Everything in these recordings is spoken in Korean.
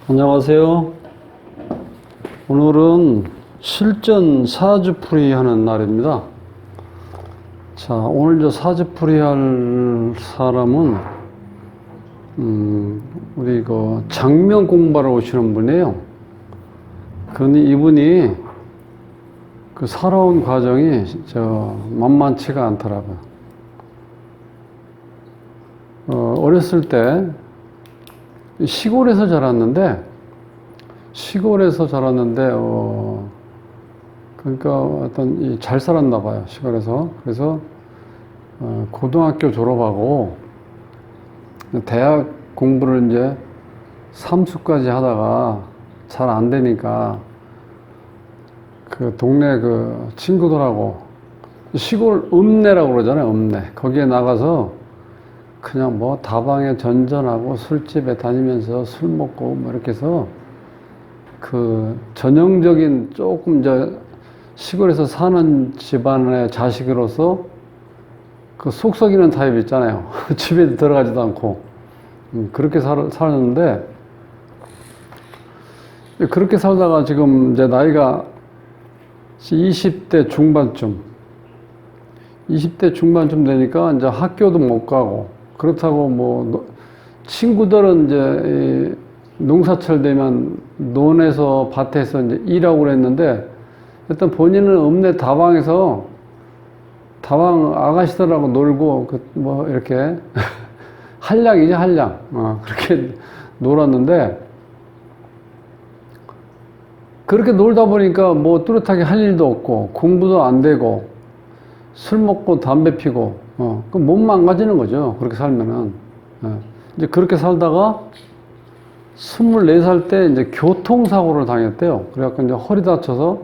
안녕하세요. 오늘은 실전 사주풀이 하는 날입니다. 자, 오늘 저 사주풀이 할 사람은, 우리 그 장명 공부하러 오시는 분이에요. 근데 이분이 그 살아온 과정이 만만치가 않더라고요. 어렸을 때 시골에서 자랐는데, 그러니까 잘 살았나 봐요, 시골에서. 그래서, 고등학교 졸업하고, 대학 공부를 이제 삼수까지 하다가 잘 안 되니까, 그 동네 그 친구들하고, 시골 읍내라고 그러잖아요, 읍내. 거기에 나가서 그냥 뭐 다방에 전전하고 술집에 다니면서 술 먹고 뭐 이렇게 해서 그 전형적인 조금 시골에서 사는 집안의 자식으로서 그 속 썩이는 타입 있잖아요. 집에 들어가지도 않고. 그렇게 살았는데, 그렇게 살다가 지금 이제 나이가 20대 중반쯤 되니까 이제 학교도 못 가고, 그렇다고 뭐 친구들은 이제 농사철 되면 논에서 밭에서 이제 일하고 그랬는데, 일단 본인은 읍내 다방 아가씨들하고 놀고 뭐 이렇게 한량이죠, 한량. 그렇게 놀았는데, 그렇게 놀다 보니까 뭐 뚜렷하게 할 일도 없고 공부도 안 되고 술 먹고 담배 피고 그 몸 망가지는 거죠. 그렇게 살면은. 이제 그렇게 살다가 24살 때 이제 교통사고를 당했대요. 그래갖고 이제 허리 다쳐서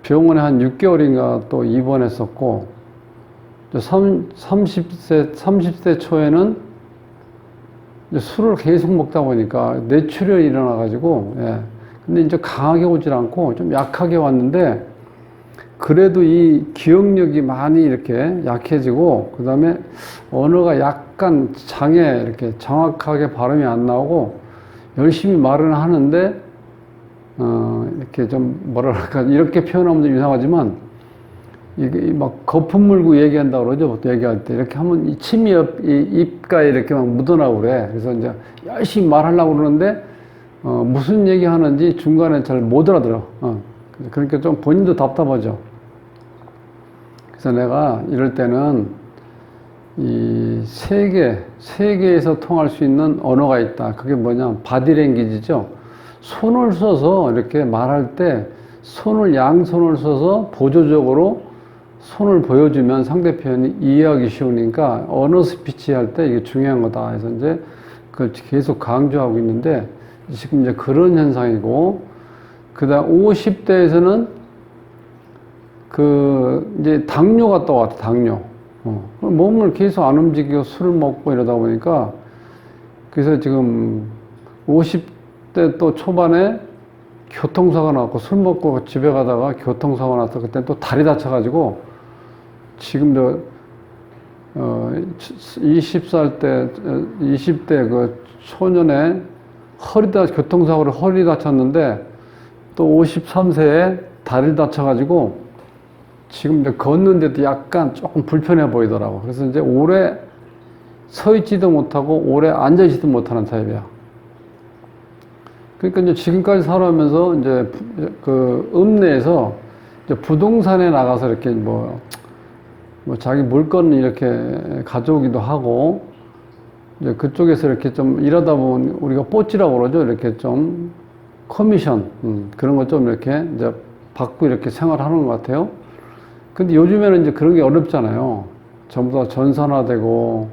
병원에 한 6개월인가 또 입원했었고, 30대 초에는 이제 술을 계속 먹다 보니까 뇌출혈이 일어나가지고, 근데 이제 강하게 오질 않고 좀 약하게 왔는데, 그래도 이 기억력이 많이 이렇게 약해지고, 그 다음에 언어가 약간 이렇게 정확하게 발음이 안 나오고, 열심히 말은 하는데, 이렇게 좀 뭐랄까, 이렇게 표현하면 좀 이상하지만, 이게 막 거품 물고 얘기한다고 그러죠. 보통 얘기할 때. 이렇게 하면 이 침이 입가에 이렇게 막 묻어나고 그래. 그래서 이제 열심히 말하려고 그러는데, 무슨 얘기 하는지 중간에 잘 못 알아들어. 그러니까 좀 본인도 답답하죠. 그래서 내가 이럴 때는 이 세계에서 통할 수 있는 언어가 있다. 그게 뭐냐, 바디랭귀지죠. 손을 써서 이렇게 말할 때 양손을 써서 보조적으로 손을 보여주면 상대편이 이해하기 쉬우니까 언어 스피치 할 때 이게 중요한 거다. 그래서 이제 그걸 계속 강조하고 있는데, 지금 이제 그런 현상이고, 그 다음 50대에서는 이제 당뇨가 또 왔다, 당뇨. 몸을 계속 안 움직이고 술을 먹고 이러다 보니까, 그래서 지금 50대 또 초반에 교통사고가 났고, 술 먹고 집에 가다가 교통사고가 나서 그때 또 다리 다쳐가지고, 지금 20대 그 초년에 교통사고로 허리 다쳤는데, 또 53세에 다리를 다쳐가지고, 지금 이제 걷는데도 약간 조금 불편해 보이더라고. 그래서 이제 오래 서 있지도 못하고, 오래 앉아 있지도 못하는 타입이야. 그러니까 이제 지금까지 살아오면서 이제 그 읍내에서 이제 부동산에 나가서 이렇게 뭐 자기 물건 이렇게 가져오기도 하고, 이제 그쪽에서 이렇게 좀 일하다 보면 우리가 뽀찌라고 그러죠. 이렇게 좀 커미션, 그런 거 좀 이렇게 이제 받고 이렇게 생활하는 것 같아요. 근데 요즘에는 이제 그런 게 어렵잖아요. 전부 다 전산화되고,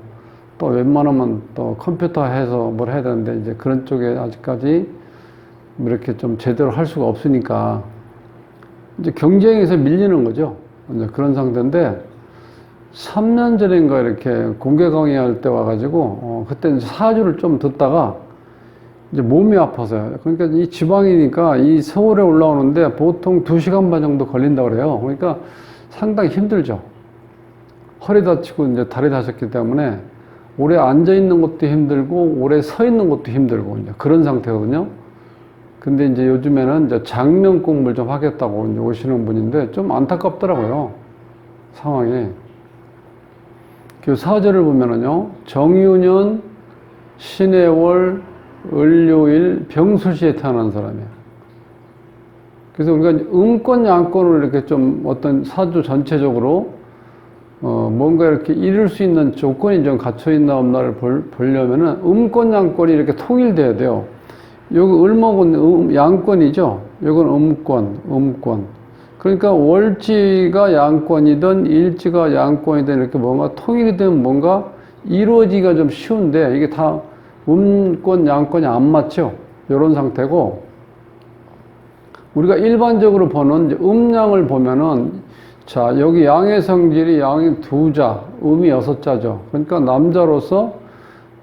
또 웬만하면 또 컴퓨터해서 뭘 해야 되는데, 이제 그런 쪽에 아직까지 이렇게 좀 제대로 할 수가 없으니까, 이제 경쟁에서 밀리는 거죠. 이제 그런 상태인데, 3년 전인가 이렇게 공개 강의할 때 와가지고, 그때 이제 사주를 좀 듣다가, 이제 몸이 아파서요. 그러니까 이 지방이니까 이 서울에 올라오는데 보통 2시간 반 정도 걸린다고 그래요. 그러니까 상당히 힘들죠. 허리 다치고 이제 다리 다쳤기 때문에 오래 앉아 있는 것도 힘들고, 오래 서 있는 것도 힘들고, 이제 그런 상태거든요. 근데 이제 요즘에는 이제 장명 공부를 좀 하겠다고 이제 오시는 분인데 좀 안타깝더라고요. 상황이. 그 사주를 보면은요, 정유년, 신해월, 을료일, 병술시에 태어난 사람이에요. 그래서 우리가 음권, 양권을 이렇게 좀 어떤 사주 전체적으로 뭔가 이렇게 이룰 수 있는 조건이 좀 갖춰 있나 없나를 보려면은 음권, 양권이 이렇게 통일돼야 돼요. 여기 을목은 양권이죠. 이건 음권. 그러니까 월지가 양권이든 일지가 양권이든 이렇게 뭔가 통일이 되면 뭔가 이루어지기가 좀 쉬운데 이게 다 음권, 양권이 안 맞죠. 이런 상태고, 우리가 일반적으로 보는 음양을 보면은, 자, 여기 양의 성질이 양이 2자, 음이 6자죠. 그러니까 남자로서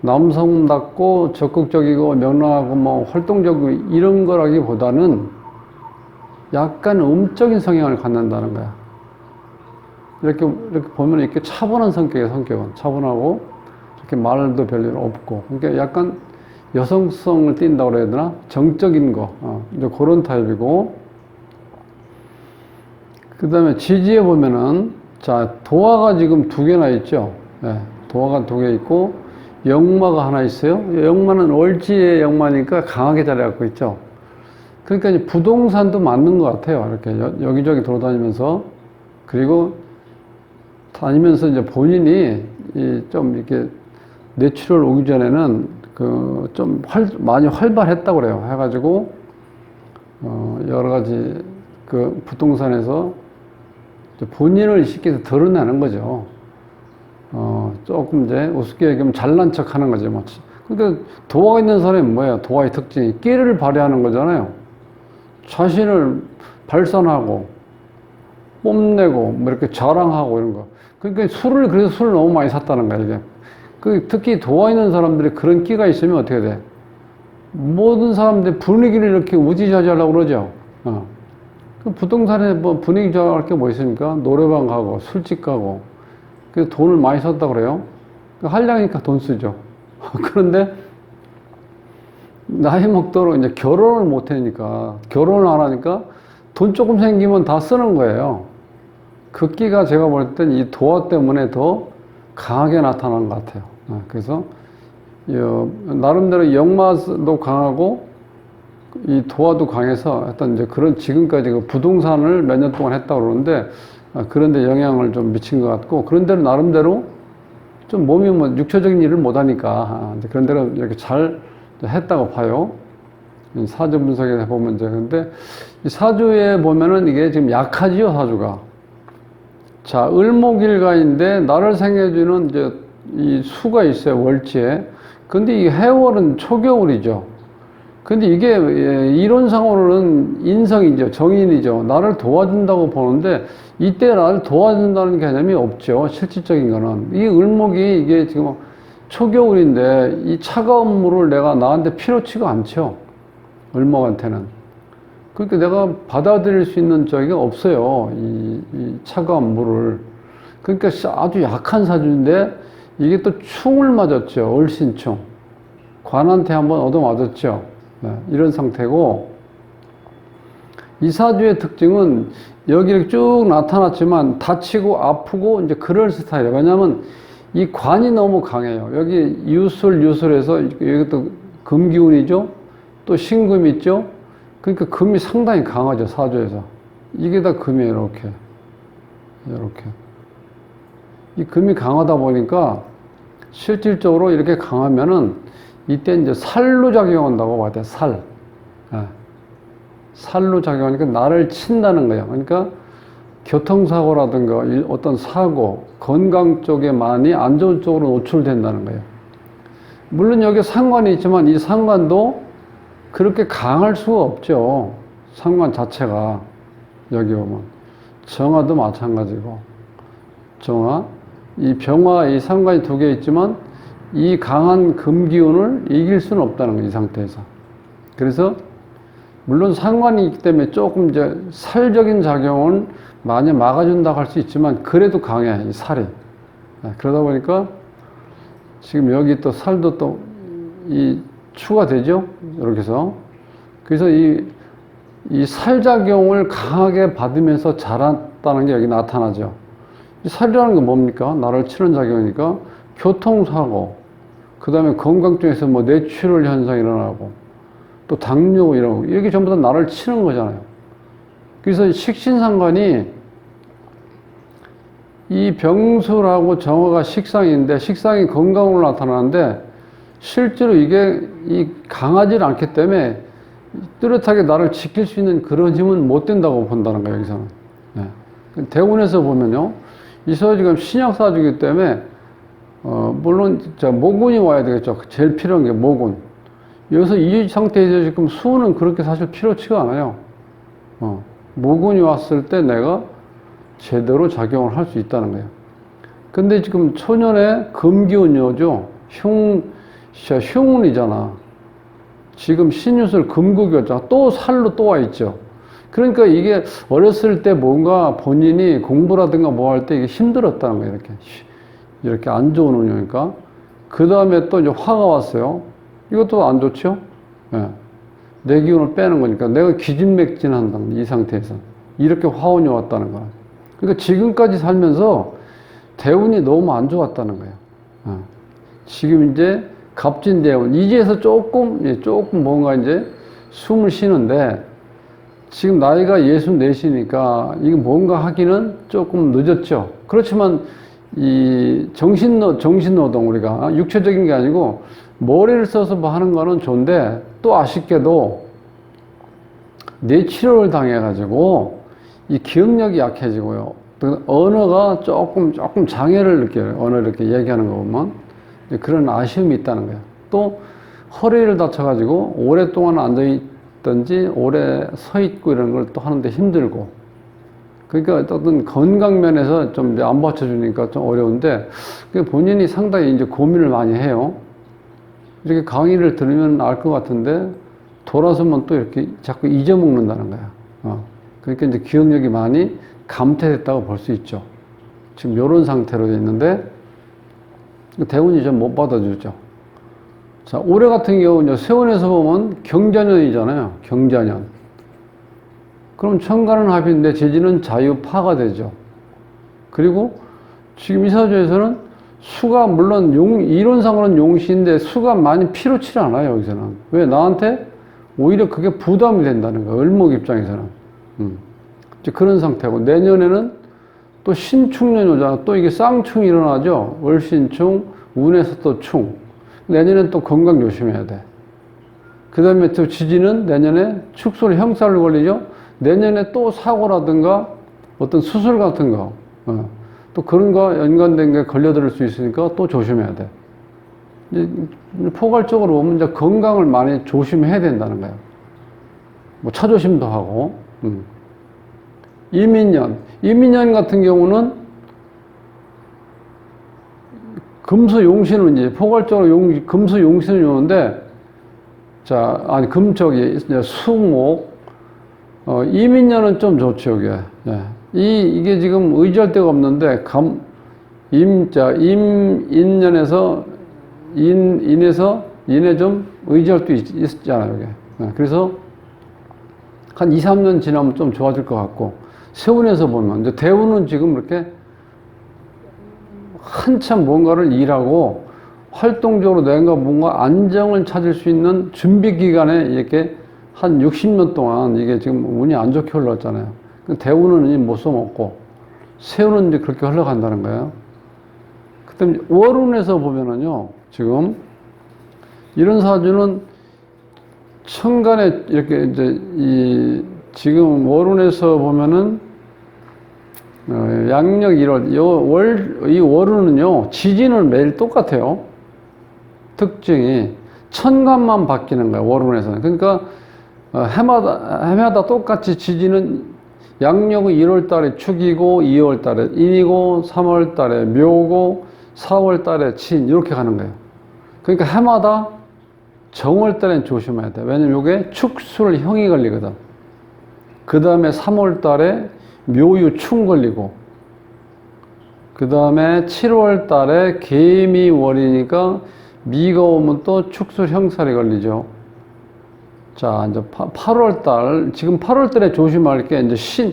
남성답고 적극적이고 명랑하고 뭐 활동적이고 이런 거라기보다는 약간 음적인 성향을 갖는다는 거야. 이렇게 보면 이렇게 차분한 성격은 차분하고 이렇게 말도 별로 없고, 그러니까 약간 여성성을 띈다고 그래야 되나? 정적인 거, 이제 그런 타입이고, 그 다음에 지지에 보면은, 자, 도화가 지금 2개나 있죠. 네, 도화가 2개 있고, 역마가 하나 있어요. 역마는 월지의 역마니까 강하게 자리잡고 있죠. 그러니까 이제 부동산도 맞는 것 같아요. 이렇게 여기저기 돌아다니면서. 그리고 다니면서 이제 본인이 좀 이렇게 뇌출혈 오기 전에는 좀 많이 활발했다고 그래요. 해가지고, 여러 가지 부동산에서 본인을 쉽게 드러내는 거죠. 조금 이제 우습게 얘기하면 잘난 척 하는 거죠. 뭐. 그러니까 도화가 있는 사람이 뭐예요? 도화의 특징이 끼를 발휘하는 거잖아요. 자신을 발산하고 뽐내고 뭐 이렇게 자랑하고 이런 거. 그러니까 그래서 술을 너무 많이 샀다는 거야, 이게. 특히 도화 있는 사람들이 그런 끼가 있으면 어떻게 돼? 모든 사람들 분위기를 이렇게 우지좌지하려고 그러죠. 부동산에 뭐 분위기 좋아할 게 뭐 있습니까? 노래방 가고 술집 가고. 그래서 돈을 많이 썼다 그래요. 하려니까 돈 쓰죠. 그런데 나이 먹도록 이제 결혼을 못 하니까, 결혼을 안 하니까 돈 조금 생기면 다 쓰는 거예요. 그 끼가 제가 볼 땐 이 도화 때문에 더 강하게 나타나는 것 같아요. 그래서 나름대로 역마도 강하고 이 도화도 강해서 하여튼 이제 그런 지금까지 부동산을 몇 년 동안 했다고 그러는데, 그런데 영향을 좀 미친 것 같고, 그런데로 나름대로 좀 몸이 뭐 육체적인 일을 못 하니까 그런 대로 이렇게 잘 했다고 봐요. 사주 분석에 해보면 이제. 근데 이 사주에 보면은 이게 지금 약하지요, 사주가. 자, 을목일가인데 나를 생겨주는 이제 이 수가 있어요, 월지에. 근데 이 해월은 초겨울이죠. 근데 이게 이론상으로는 인성이죠, 정인이죠. 나를 도와준다고 보는데 이때 나를 도와준다는 개념이 없죠, 실질적인 거는. 이 을목이 이게 지금 초겨울인데 이 차가운 물을 내가 나한테 필요치가 않죠, 을목한테는. 그러니까 내가 받아들일 수 있는 저기가 없어요, 이 차가운 물을. 그러니까 아주 약한 사주인데 이게 또 충을 맞았죠, 을신충. 관한테 한번 얻어맞았죠. 네, 이런 상태고, 이 사주의 특징은 여기 이렇게 쭉 나타났지만 다치고 아프고 이제 그럴 스타일이에요. 왜냐하면 이 관이 너무 강해요. 여기 유술에서 여기 또 금기운이죠. 또 신금이 있죠. 그러니까 금이 상당히 강하죠, 사주에서. 이게 다 금이에요, 이렇게. 이 금이 강하다 보니까 실질적으로 이렇게 강하면은 이때 이제 살로 작용한다고 봐야 돼, 살. 살로 작용하니까 나를 친다는 거예요. 그러니까 교통사고라든가 어떤 사고, 건강 쪽에 많이 안 좋은 쪽으로 노출된다는 거예요. 물론 여기 상관이 있지만 이 상관도 그렇게 강할 수가 없죠. 상관 자체가. 여기 보면. 정화도 마찬가지고. 정화. 이 병화, 이 상관이 2개 있지만 이 강한 금기운을 이길 수는 없다는 거예요, 이 상태에서. 그래서 물론 상관이 있기 때문에 조금 이제 살적인 작용을 많이 막아준다고 할 수 있지만 그래도 강해, 이 살이. 그러다 보니까 지금 여기 또 살도 또 이 추가 되죠? 이렇게 해서. 그래서 이 살작용을 강하게 받으면서 자랐다는 게 여기 나타나죠. 이 살이라는 건 뭡니까? 나를 치는 작용이니까 교통사고, 그 다음에 건강 중에서 뭐 뇌출혈 현상이 일어나고, 또 당뇨 이런 거, 이렇게 전부 다 나를 치는 거잖아요. 그래서 식신상관이 이 병수라고 정화가 식상인데, 식상이 건강으로 나타나는데, 실제로 이게 이 강하지 않기 때문에 뚜렷하게 나를 지킬 수 있는 그런 힘은 못 된다고 본다는 거예요, 여기서는. 네. 대운에서 보면요, 이 서로 지금 신약사주이기 때문에, 물론, 모군이 와야 되겠죠. 제일 필요한 게 모군. 여기서 이 상태에서 지금 수는 그렇게 사실 필요치가 않아요. 모군이 왔을 때 내가 제대로 작용을 할 수 있다는 거예요. 근데 지금 초년에 금기운이죠. 흉운이잖아. 지금 신유술 금국이었잖아. 또 살로 또 와 있죠. 그러니까 이게 어렸을 때 뭔가 본인이 공부라든가 뭐 할 때 이게 힘들었다는 거예요. 이렇게 안 좋은 운이니까. 그 다음에 또 이제 화가 왔어요. 이것도 안 좋죠? 예. 내 기운을 빼는 거니까 내가 기진맥진한다는 이 상태에서. 이렇게 화운이 왔다는 거야. 그러니까 지금까지 살면서 대운이 너무 안 좋았다는 거예요. 예. 지금 이제 갑진대운, 이제서 조금 뭔가 이제 숨을 쉬는데, 지금 나이가 64이니까 이거 뭔가 하기는 조금 늦었죠. 그렇지만 이 정신노동, 우리가 육체적인 게 아니고 머리를 써서 뭐 하는 거는 좋은데, 또 아쉽게도 뇌치료를 당해가지고 이 기억력이 약해지고요. 또 언어가 조금 장애를 느껴요. 언어를 이렇게 얘기하는 거 보면. 그런 아쉬움이 있다는 거예요. 또 허리를 다쳐가지고 오랫동안 앉아있든지 오래 서 있고 이런 걸 또 하는데 힘들고, 그러니까 어떤 건강 면에서 좀 안 받쳐주니까 좀 어려운데, 본인이 상당히 이제 고민을 많이 해요. 이렇게 강의를 들으면 알 것 같은데 돌아서면 또 이렇게 자꾸 잊어먹는다는 거야. 그러니까 이제 기억력이 많이 감퇴됐다고 볼 수 있죠. 지금 이런 상태로 있는데 대운이 좀 못 받아주죠. 자, 올해 같은 경우 이제 세운에서 보면 경자년이잖아요. 경자년. 그럼 천간은 합인데 재지는 자유파가 되죠. 그리고 지금 이 사주에서는 수가 물론 이론상으로는 용시인데 수가 많이 필요치 않아요, 여기서는. 왜? 나한테 오히려 그게 부담이 된다는 거예요. 을목 입장에서는. 이제 그런 상태고, 내년에는 또 신축년이 오잖아. 또 이게 쌍충이 일어나죠. 을신충, 운에서 또 충. 내년엔 또 건강 조심해야 돼. 그 다음에 또 지지는 내년에 축소를 형사를 걸리죠. 내년에 또 사고라든가 어떤 수술 같은 거, 또 그런 거 연관된 게 걸려들 수 있으니까 또 조심해야 돼. 이제 포괄적으로 보면 이제 건강을 많이 조심해야 된다는 거예요. 뭐 차조심도 하고. 이민년 같은 경우는 금수용신은 이제 포괄적으로 금수용신을 오는데, 자, 아니, 수목, 이민년은 좀 좋죠, 이게. 예. 이게 지금 의지할 데가 없는데, 인년에서, 인에 좀 의지할 수 있잖아요, 이게. 예. 그래서 한 2, 3년 지나면 좀 좋아질 것 같고, 세운에서 보면, 이제 대운은 지금 이렇게 한참 뭔가를 일하고 활동적으로 내가 뭔가 안정을 찾을 수 있는 준비 기간에 이렇게 한 60년 동안 이게 지금 운이 안 좋게 흘렀잖아요. 대운은 못 써먹고, 세운은 이제 그렇게 흘러간다는 거예요. 그 다음에 월운에서 보면은요, 지금 이런 사주는 천간에 이렇게 이제 지금 월운에서 보면은 양력 1월, 이 월운은요, 지진은 매일 똑같아요. 특징이. 천간만 바뀌는 거예요, 월운에서는. 그러니까, 해마다 똑같이 지진은 양력은 1월 달에 축이고, 2월 달에 인이고, 3월 달에 묘고, 4월 달에 진, 이렇게 가는 거예요. 그러니까 해마다 정월 달엔 조심해야 돼. 왜냐면 이게 축술 형이 걸리거든. 그 다음에 3월 달에 묘유 충 걸리고, 그 다음에 7월 달에 개미월이니까 미가 오면 또 축술 형살이 걸리죠. 자, 이제 8월 달, 지금 8월 달에 조심할 게 이제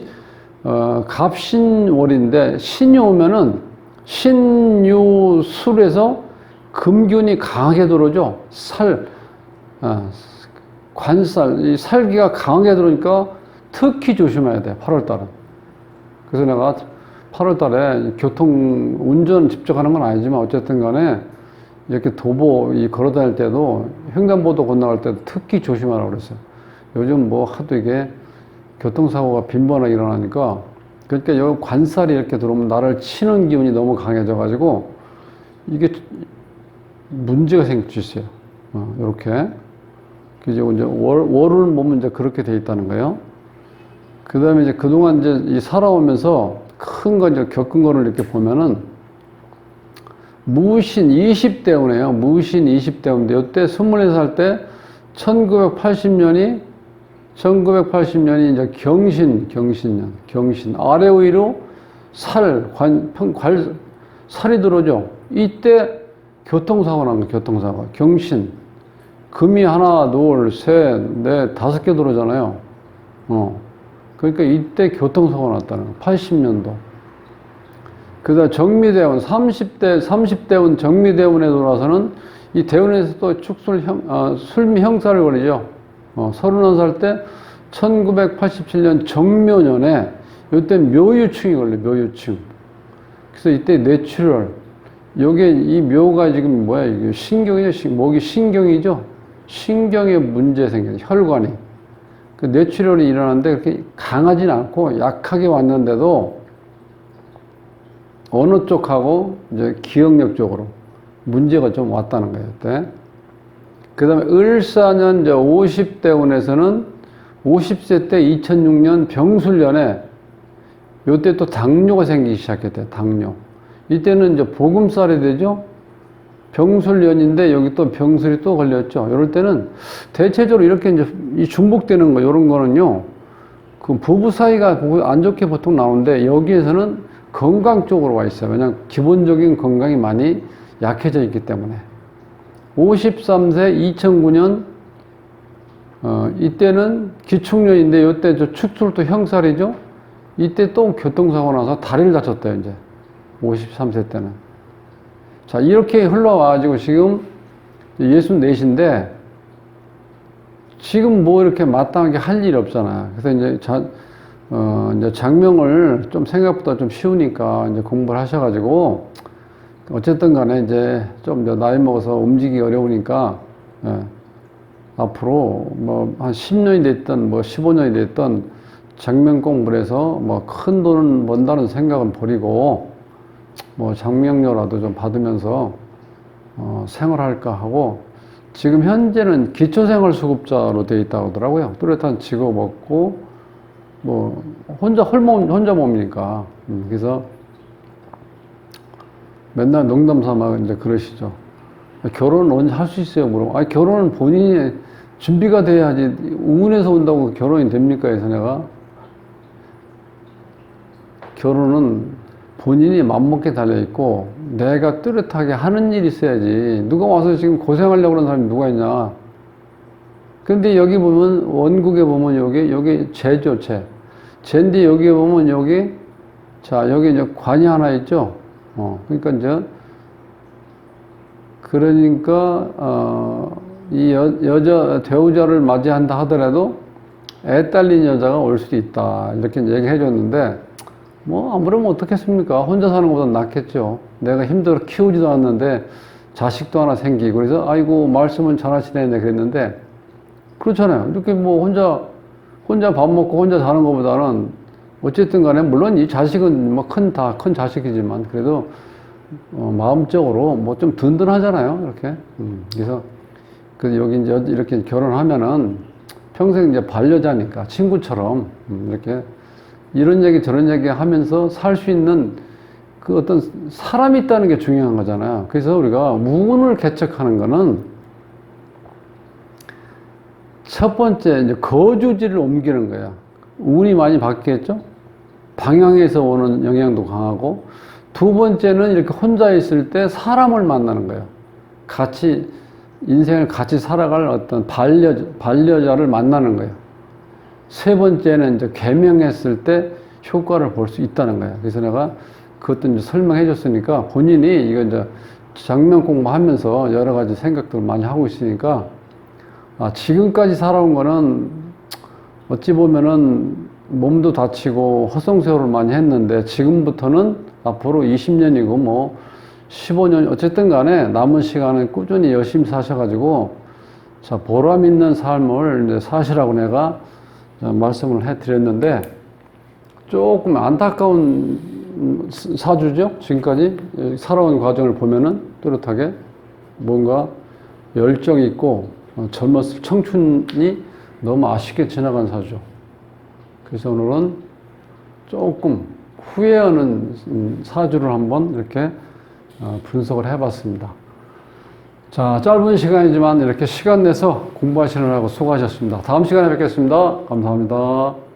갑신월인데, 신이 오면은 신유술에서 금균이 강하게 들어오죠. 관살, 이 살기가 강하게 들어오니까 특히 조심해야 돼, 8월 달은. 그래서 내가 8월 달에 운전 직접 하는 건 아니지만 어쨌든 간에 이렇게 걸어 다닐 때도 횡단보도 건너갈 때도 특히 조심하라고 그랬어요. 요즘 뭐 하도 이게 교통사고가 빈번하게 일어나니까 그러니까 여기 관살이 이렇게 들어오면 나를 치는 기운이 너무 강해져가지고 이게 문제가 생길 수 있어요. 이렇게. 이제 월을 보면 이제 그렇게 돼 있다는 거예요. 그 다음에 이제 그동안 이제 살아오면서 큰 거 이제 겪은 거를 이렇게 보면은 무신 20대운이에요. 무신 20대운인데 이때 24살 때 1980년이 이제 경신 아래 위로 살이 들어오죠. 이때 교통사고 난 거예요. 교통사고. 경신. 금이 하나, 둘, 셋, 넷, 5개 들어오잖아요. 그러니까 이때 교통사고가 났다는 거예요. 80년도. 그 다음 정미대운, 30대운 정미대운에 들어와서는 이 대운에서 또 술미 형사를 걸리죠. 31살 때 1987년 정묘년에 이때 묘유충이 걸려요. 묘유충. 그래서 이때 뇌출혈. 요게 이 묘가 지금 뭐야? 이게 신경이죠. 목이 신경이죠. 신경에 문제 생겨요. 혈관이. 그 뇌출혈이 일어나는데 그렇게 강하진 않고 약하게 왔는데도 어느 쪽하고 이제 기억력 쪽으로 문제가 좀 왔다는 거예요. 그때. 그 다음에 을사년 이제 50대운에서는 50세 때 2006년 병술년에 요때 또 당뇨가 생기기 시작했대요. 당뇨. 이때는 이제 보금살이 되죠. 병술년인데 여기 또 병술이 또 걸렸죠. 이럴 때는 대체적으로 이렇게 이제 이 중복되는 거, 이런 거는요, 그 부부 사이가 안 좋게 보통 나오는데 여기에서는 건강 쪽으로 와 있어요. 왜냐하면 기본적인 건강이 많이 약해져 있기 때문에. 53세 2009년, 이때는 기축년인데 이때 저 축술도 형살이죠. 이때 또 교통사고 나서 다리를 다쳤대요, 이제. 53세 때는. 자, 이렇게 흘러와가지고 지금 64인데, 지금 뭐 이렇게 마땅하게 할 일이 없잖아. 그래서 이제 이제 장명을 좀 생각보다 좀 쉬우니까 이제 공부를 하셔가지고, 어쨌든 간에 이제 좀 나이 먹어서 움직이기 어려우니까, 앞으로 뭐 한 10년이 됐든 뭐 15년이 됐든 장명 공부를 해서 뭐 큰 돈은 번다는 생각은 버리고, 뭐 장명료라도 좀 받으면서 생활할까 하고, 지금 현재는 기초생활수급자로 되어 있다고 하더라고요. 뚜렷한 직업 없고 뭐 혼자 몸이니까. 그래서 맨날 농담 삼아 이제 그러시죠. 결혼은 언제 할 수 있어요? 물어보. 아니, 결혼은 본인이 준비가 돼야지. 우운에서 온다고 결혼이 됩니까? 해서 내가, 결혼은 본인이 맘먹게 달려있고, 내가 뚜렷하게 하는 일이 있어야지. 누가 와서 지금 고생하려고 하는 사람이 누가 있냐. 근데 여기 보면, 원국에 보면 여기 재죠, 재. 재인데 여기에 보면 여기 이제 관이 하나 있죠. 이 여자, 배우자를 맞이한다 하더라도 애 딸린 여자가 올 수도 있다. 이렇게 얘기해 줬는데, 뭐, 아무래도 어떻겠습니까? 혼자 사는 것보다 낫겠죠. 내가 힘들어 키우지도 않는데 자식도 하나 생기고, 그래서, 아이고, 말씀은 잘하시네, 그랬는데, 그렇잖아요. 이렇게 뭐, 혼자 밥 먹고 혼자 사는 것보다는, 어쨌든 간에, 물론 이 자식은 뭐 큰 자식이지만, 그래도, 마음적으로 뭐 좀 든든하잖아요. 이렇게. 그래서 여기 이제 이렇게 결혼하면은 평생 이제 반려자니까, 친구처럼, 이렇게, 이런 얘기 저런 얘기 하면서 살 수 있는 그 어떤 사람이 있다는 게 중요한 거잖아요. 그래서 우리가 운을 개척하는 거는 첫 번째 이제 거주지를 옮기는 거야. 운이 많이 바뀌겠죠? 방향에서 오는 영향도 강하고, 두 번째는 이렇게 혼자 있을 때 사람을 만나는 거예요. 같이 인생을 같이 살아갈 어떤 반려자를 만나는 거예요. 세 번째는 이제 개명했을 때 효과를 볼 수 있다는 거예요. 그래서 내가 그것도 이제 설명해 줬으니까 본인이 이거 이제 장명 공부하면서 여러 가지 생각들을 많이 하고 있으니까 지금까지 살아온 거는 어찌 보면은 몸도 다치고 허송세월을 많이 했는데 지금부터는 앞으로 20년이고 뭐 15년 어쨌든 간에 남은 시간은 꾸준히 열심히 사셔가지고 자 보람 있는 삶을 이제 사시라고 내가 말씀을 해드렸는데 조금 안타까운 사주죠. 지금까지 살아온 과정을 보면은 뚜렷하게 뭔가 열정이 있고 젊었을 청춘이 너무 아쉽게 지나간 사주. 그래서 오늘은 조금 후회하는 사주를 한번 이렇게 분석을 해봤습니다. 자, 짧은 시간이지만 이렇게 시간 내서 공부하시느라고 수고하셨습니다. 다음 시간에 뵙겠습니다. 감사합니다.